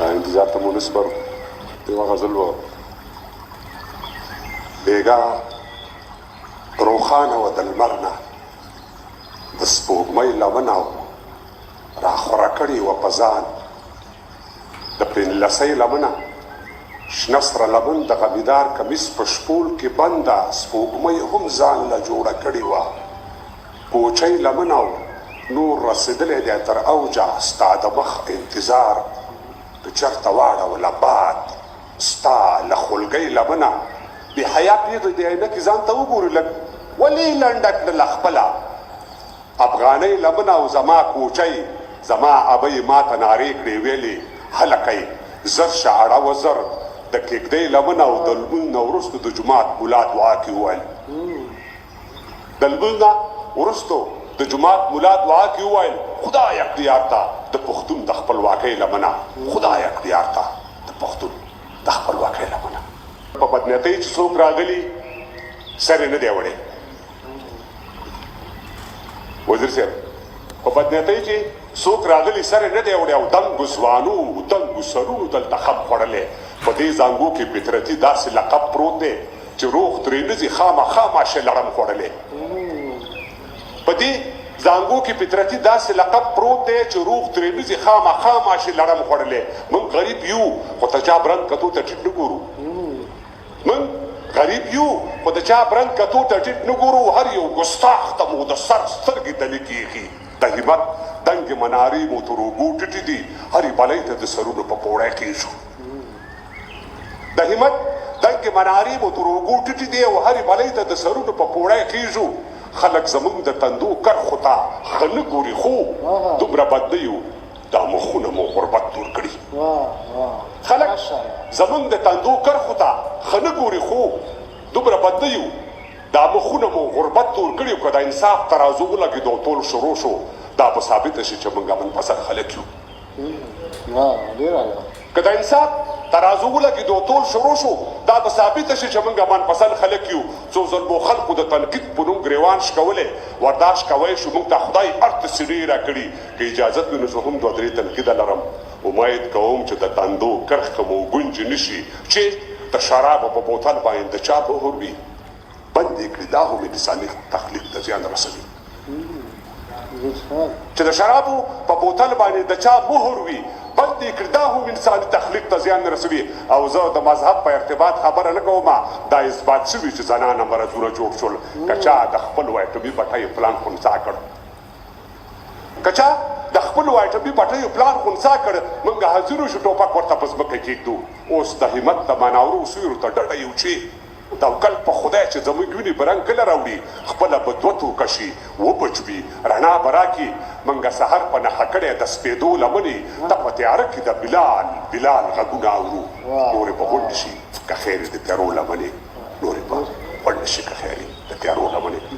انتظار ته مونږ نسپارو یوه غزل وه بېګا روښانه وه د لمر نه د سپوږمۍ لمنه راخوره کړې وه په ځان د پنځلسۍ لمنه شنه سره لمن د غمیدار کمیس په شپول کې بنده سپوږمۍ هم ځان له جوړه کړې وه کوچۍ لمنه نور رسېدلی دی تر اوجه ستا د مخ انتظار که چېرته واړوله باد ستا له خولګۍ لمنه بې حیا پېغلې د عینکې ځان ته وګوري لږ ولې لنډه کړله خپله افغانۍ لمنه او زما کوچۍ زما ابۍ ماته نارې کړې ویلې هلکی زر شه اړوه زر د کېږدۍ لمنه او د لمونځ نه وروستو د جومات ملا دعا کې وویل د لمونځ نه وروستو د جومات ملا دعا کې وویل خدای اختیار ته د پښتون د خپلواکۍ لمنه خدای اختیار ته د پښتون د خپلواکۍ لمنه په بدنیتۍ چې څوک راغلي سر یې نه دی وړی وزیر صاحب په بدنیتۍ چې څوک راغلي سر یې نه دی وړی او دنګو ځوانو دنګو سرونو دلته خم خوړلی په دې زانګو کې فطرتي داسې لقب پروت دی چې روغ ترې نه ځي خامخا ماشه لړم خوړلی په دې زانګو کې فطرتي داسې لقب پروت دی چې روغ ترې نه ځي خامخا ماشه لړم خوړلی موږ غریب یو خو د چا برنګ کتو ته ټیټ نه ګورو موږ غریب یو خو د چا برنګ کتو ته ټیټ نه ګورو هر یو ګستاخ ته مو د سر سترګې تلې کېږي د همت دنګې منارې مو تر اوږو ټیټې دي هرې بلۍ ته د سرونو په پوړی کېږو د همت دنګې منارې مو تر اوږو ټیټې دي او هرې بلۍ ته د سرونو په پوړی کېږو خلک زمونږ د تندو کرښو ته ښه نه ګوري خو دومره بد نه یو دا مخونه مو غربت دور کړي خلک زمونږ د تندو کرښو ته ښه نه ګوري خو دومره بد نه یو دا مخونه مو غربت دور کړي که د انصاف ترازو ولګېدو ټول شروع شو دا به ثابته شي چې موږ منفصل خلک یو که د انصاف ترازو ولګېدو ټول شروع شو دا به ثابته شي چې موږ منفصل خلک یو څو ظلمو خلقو د تنقید په نوم ګریوان شکولی ورداشت کوی شو موږ ته خدای ارت سینې راکړي که اجازت وي نو زه هم دوه درې تنقیده لرم امید کوم چې د تندو کرښه مو ګونجې نه شي چې د شرابو په بوتل باندې د چا مهر وي بند یې کړي دا هم انساني تخلیق ته زیان رسوي چې د شرابو په بوتل باندې د چا مهر وي بند یې کړي دا هم انساني تخلیق ته زیان نه رسوي او زه د مذهب په ارتباط خبره نه کوم دا اثبات شوي چې زنانه مرضونه جوړ شول که چا د خپل وایټمي بټۍ پلان خنثی کړ که چا د خپل وایټمي بټۍ پلان خنثی کړ موږ حاضرو شو ټوپک ورته په ځمکه کېږدو اوس د همت د مناورو سیورو ته ډډه یو چې توکل په خدای چې زموږ وینې به رنګ کله راوړي خپله به دوه توکه شي وبچوي رڼا به راکړي موږ سحر په نښه کړی د سپېدو لمنې ته په تیاره کې د بلال غږونه اورو نورې به غونډې شي که خیر د تیارو لمنې نورې به غونډې شي که خیر د تیارو لمنې